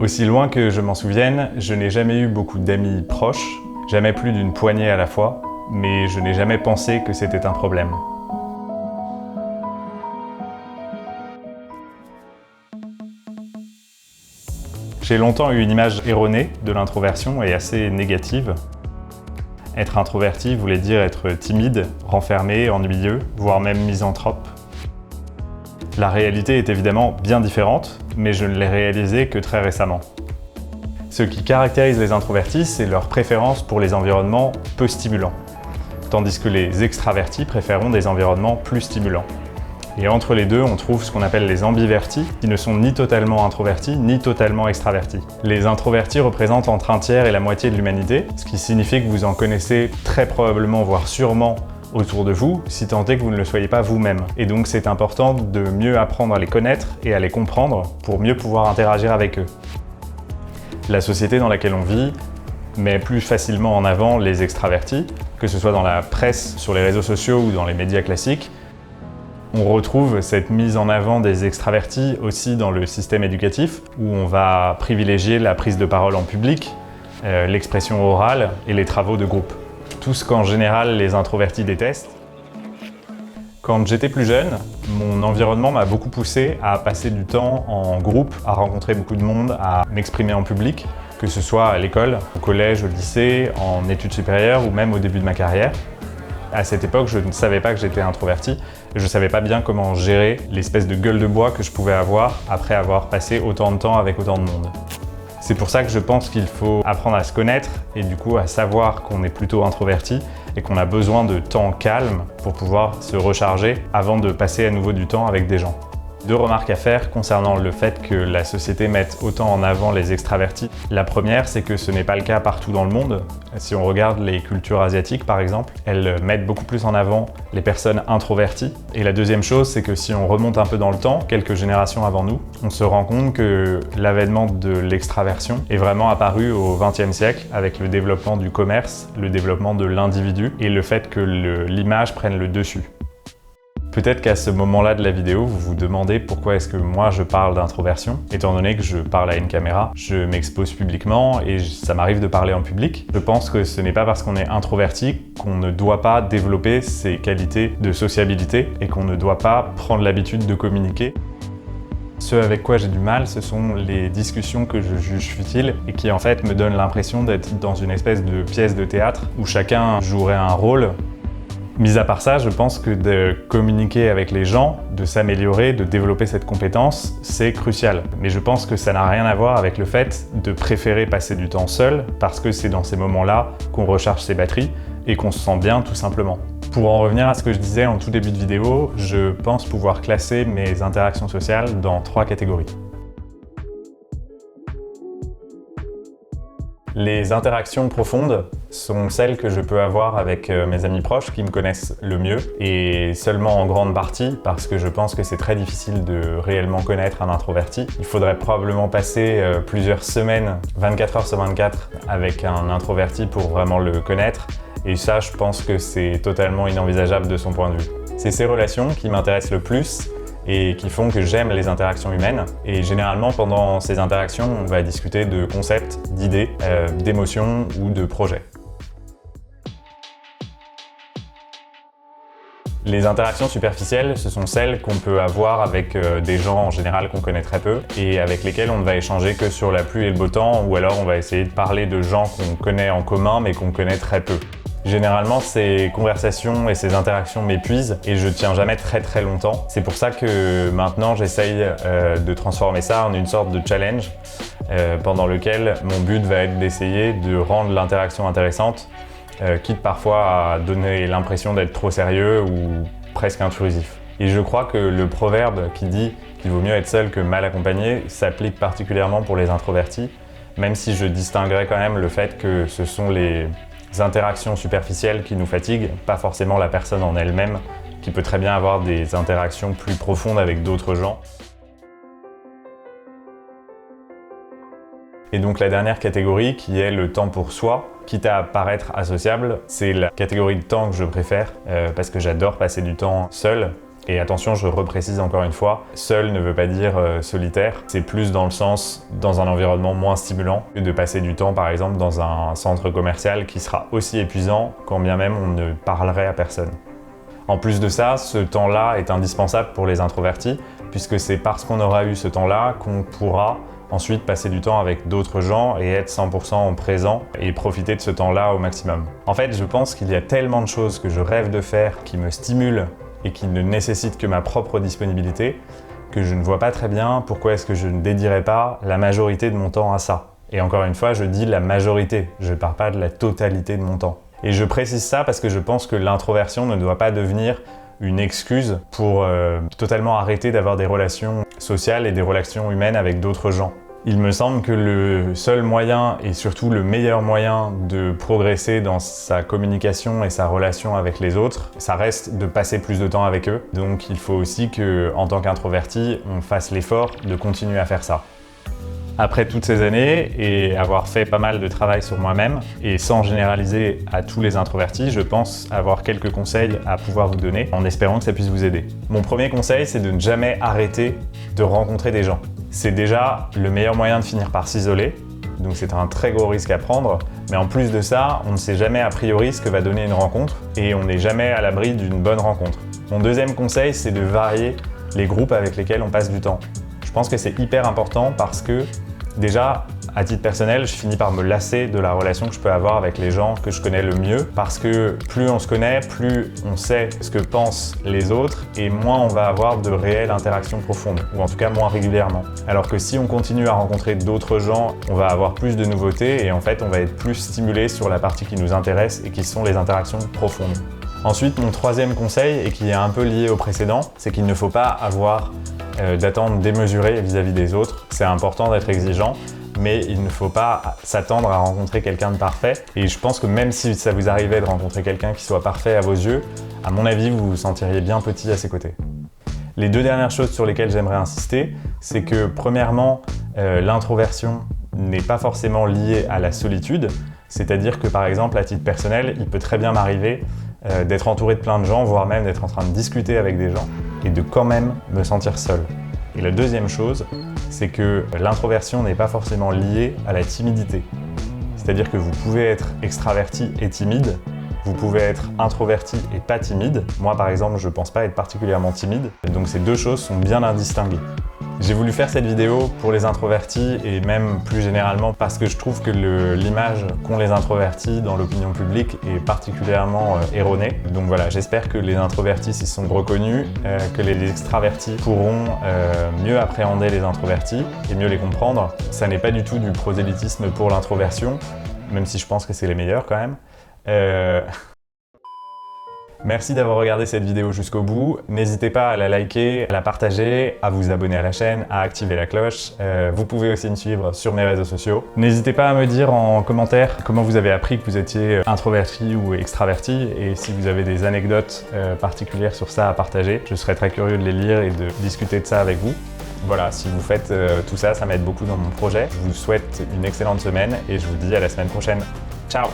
Aussi loin que je m'en souvienne, je n'ai jamais eu beaucoup d'amis proches, jamais plus d'une poignée à la fois, mais je n'ai jamais pensé que c'était un problème. J'ai longtemps eu une image erronée de l'introversion et assez négative. Être introverti voulait dire être timide, renfermé, ennuyeux, voire même misanthrope. La réalité est évidemment bien différente, mais je ne l'ai réalisée que très récemment. Ce qui caractérise les introvertis, c'est leur préférence pour les environnements peu stimulants, tandis que les extravertis préféreront des environnements plus stimulants. Et entre les deux, on trouve ce qu'on appelle les ambivertis, qui ne sont ni totalement introvertis, ni totalement extravertis. Les introvertis représentent entre un tiers et la moitié de l'humanité, ce qui signifie que vous en connaissez très probablement, voire sûrement, autour de vous, si tant est que vous ne le soyez pas vous-même. Et donc c'est important de mieux apprendre à les connaître et à les comprendre pour mieux pouvoir interagir avec eux. La société dans laquelle on vit met plus facilement en avant les extravertis, que ce soit dans la presse, sur les réseaux sociaux ou dans les médias classiques. On retrouve cette mise en avant des extravertis aussi dans le système éducatif, où on va privilégier la prise de parole en public, l'expression orale et les travaux de groupe. Tout ce qu'en général les introvertis détestent. Quand j'étais plus jeune, mon environnement m'a beaucoup poussé à passer du temps en groupe, à rencontrer beaucoup de monde, à m'exprimer en public, que ce soit à l'école, au collège, au lycée, en études supérieures ou même au début de ma carrière. À cette époque, je ne savais pas que j'étais introverti et je ne savais pas bien comment gérer l'espèce de gueule de bois que je pouvais avoir après avoir passé autant de temps avec autant de monde. C'est pour ça que je pense qu'il faut apprendre à se connaître et du coup à savoir qu'on est plutôt introverti et qu'on a besoin de temps calme pour pouvoir se recharger avant de passer à nouveau du temps avec des gens. Deux remarques à faire concernant le fait que la société mette autant en avant les extravertis. La première, c'est que ce n'est pas le cas partout dans le monde. Si on regarde les cultures asiatiques par exemple, elles mettent beaucoup plus en avant les personnes introverties. Et la deuxième chose, c'est que si on remonte un peu dans le temps, quelques générations avant nous, on se rend compte que l'avènement de l'extraversion est vraiment apparu au XXe siècle avec le développement du commerce, le développement de l'individu et le fait que l'image prenne le dessus. Peut-être qu'à ce moment-là de la vidéo, vous vous demandez pourquoi est-ce que moi je parle d'introversion. Étant donné que je parle à une caméra, je m'expose publiquement et ça m'arrive de parler en public. Je pense que ce n'est pas parce qu'on est introverti qu'on ne doit pas développer ses qualités de sociabilité et qu'on ne doit pas prendre l'habitude de communiquer. Ce avec quoi j'ai du mal, ce sont les discussions que je juge futiles et qui en fait me donnent l'impression d'être dans une espèce de pièce de théâtre où chacun jouerait un rôle. Mis à part ça, je pense que de communiquer avec les gens, de s'améliorer, de développer cette compétence, c'est crucial. Mais je pense que ça n'a rien à voir avec le fait de préférer passer du temps seul, parce que c'est dans ces moments-là qu'on recharge ses batteries et qu'on se sent bien tout simplement. Pour en revenir à ce que je disais en tout début de vidéo, je pense pouvoir classer mes interactions sociales dans 3 catégories. Les interactions profondes sont celles que je peux avoir avec mes amis proches qui me connaissent le mieux et seulement en grande partie parce que je pense que c'est très difficile de réellement connaître un introverti. Il faudrait probablement passer plusieurs semaines, 24 heures sur 24 avec un introverti pour vraiment le connaître et ça je pense que c'est totalement inenvisageable de son point de vue. C'est ces relations qui m'intéressent le plus et qui font que j'aime les interactions humaines. Et généralement, pendant ces interactions, on va discuter de concepts, d'idées, d'émotions ou de projets. Les interactions superficielles, ce sont celles qu'on peut avoir avec des gens en général qu'on connaît très peu et avec lesquels on ne va échanger que sur la pluie et le beau temps ou alors on va essayer de parler de gens qu'on connaît en commun mais qu'on connaît très peu. Généralement, ces conversations et ces interactions m'épuisent et je tiens jamais très longtemps. C'est pour ça que maintenant, j'essaye de transformer ça en une sorte de challenge pendant lequel mon but va être d'essayer de rendre l'interaction intéressante, quitte parfois à donner l'impression d'être trop sérieux ou presque intrusif. Et je crois que le proverbe qui dit qu'il vaut mieux être seul que mal accompagné s'applique particulièrement pour les introvertis, même si je distinguerais quand même le fait que ce sont les interactions superficielles qui nous fatiguent, pas forcément la personne en elle-même, qui peut très bien avoir des interactions plus profondes avec d'autres gens. Et donc la dernière catégorie, qui est le temps pour soi, quitte à paraître associable, c'est la catégorie de temps que je préfère, parce que j'adore passer du temps seul, Et attention, je reprécise encore une fois, seul ne veut pas dire solitaire. C'est plus dans le sens, dans un environnement moins stimulant, que de passer du temps par exemple dans un centre commercial qui sera aussi épuisant quand bien même on ne parlerait à personne. En plus de ça, ce temps-là est indispensable pour les introvertis, puisque c'est parce qu'on aura eu ce temps-là qu'on pourra ensuite passer du temps avec d'autres gens et être 100% présent et profiter de ce temps-là au maximum. En fait, je pense qu'il y a tellement de choses que je rêve de faire qui me stimulent et qui ne nécessitent que ma propre disponibilité que je ne vois pas très bien pourquoi est-ce que je ne dédierais pas la majorité de mon temps à ça. Et encore une fois, je dis la majorité, je ne parle pas de la totalité de mon temps. Et je précise ça parce que je pense que l'introversion ne doit pas devenir une excuse pour totalement arrêter d'avoir des relations sociales et des relations humaines avec d'autres gens. Il me semble que le seul moyen et surtout le meilleur moyen de progresser dans sa communication et sa relation avec les autres, ça reste de passer plus de temps avec eux. Donc il faut aussi que, en tant qu'introverti, on fasse l'effort de continuer à faire ça. Après toutes ces années et avoir fait pas mal de travail sur moi-même, et sans généraliser à tous les introvertis, je pense avoir quelques conseils à pouvoir vous donner en espérant que ça puisse vous aider. Mon premier conseil, c'est de ne jamais arrêter de rencontrer des gens. C'est déjà le meilleur moyen de finir par s'isoler, donc c'est un très gros risque à prendre, mais en plus de ça, on ne sait jamais a priori ce que va donner une rencontre et on n'est jamais à l'abri d'une bonne rencontre. Mon deuxième conseil, c'est de varier les groupes avec lesquels on passe du temps. Je pense que c'est hyper important parce que déjà, à titre personnel, je finis par me lasser de la relation que je peux avoir avec les gens que je connais le mieux parce que plus on se connaît, plus on sait ce que pensent les autres et moins on va avoir de réelles interactions profondes, ou en tout cas moins régulièrement. Alors que si on continue à rencontrer d'autres gens, on va avoir plus de nouveautés et en fait on va être plus stimulé sur la partie qui nous intéresse et qui sont les interactions profondes. Ensuite, mon troisième conseil, et qui est un peu lié au précédent, c'est qu'il ne faut pas avoir d'attentes démesurées vis-à-vis des autres. C'est important d'être exigeant, mais il ne faut pas s'attendre à rencontrer quelqu'un de parfait. Et je pense que même si ça vous arrivait de rencontrer quelqu'un qui soit parfait à vos yeux, à mon avis, vous vous sentiriez bien petit à ses côtés. Les deux dernières choses sur lesquelles j'aimerais insister, c'est que premièrement, l'introversion n'est pas forcément liée à la solitude. C'est-à-dire que par exemple, à titre personnel, il peut très bien m'arriver d'être entouré de plein de gens, voire même d'être en train de discuter avec des gens et de quand même me sentir seul. Et la deuxième chose, c'est que l'introversion n'est pas forcément liée à la timidité. C'est-à-dire que vous pouvez être extraverti et timide, vous pouvez être introverti et pas timide. Moi par exemple, je ne pense pas être particulièrement timide, donc ces deux choses sont bien à distinguer. J'ai voulu faire cette vidéo pour les introvertis et même plus généralement parce que je trouve que l'image qu'ont les introvertis dans l'opinion publique est particulièrement erronée. Donc voilà, j'espère que les introvertis s'y sont reconnus, que les extravertis pourront mieux appréhender les introvertis et mieux les comprendre. Ça n'est pas du tout du prosélytisme pour l'introversion, même si je pense que c'est les meilleurs quand même. Merci d'avoir regardé cette vidéo jusqu'au bout. N'hésitez pas à la liker, à la partager, à vous abonner à la chaîne, à activer la cloche. Vous pouvez aussi me suivre sur mes réseaux sociaux. N'hésitez pas à me dire en commentaire comment vous avez appris que vous étiez introverti ou extraverti et si vous avez des anecdotes particulières sur ça à partager. Je serais très curieux de les lire et de discuter de ça avec vous. Voilà, si vous faites tout ça, ça m'aide beaucoup dans mon projet. Je vous souhaite une excellente semaine et je vous dis à la semaine prochaine. Ciao!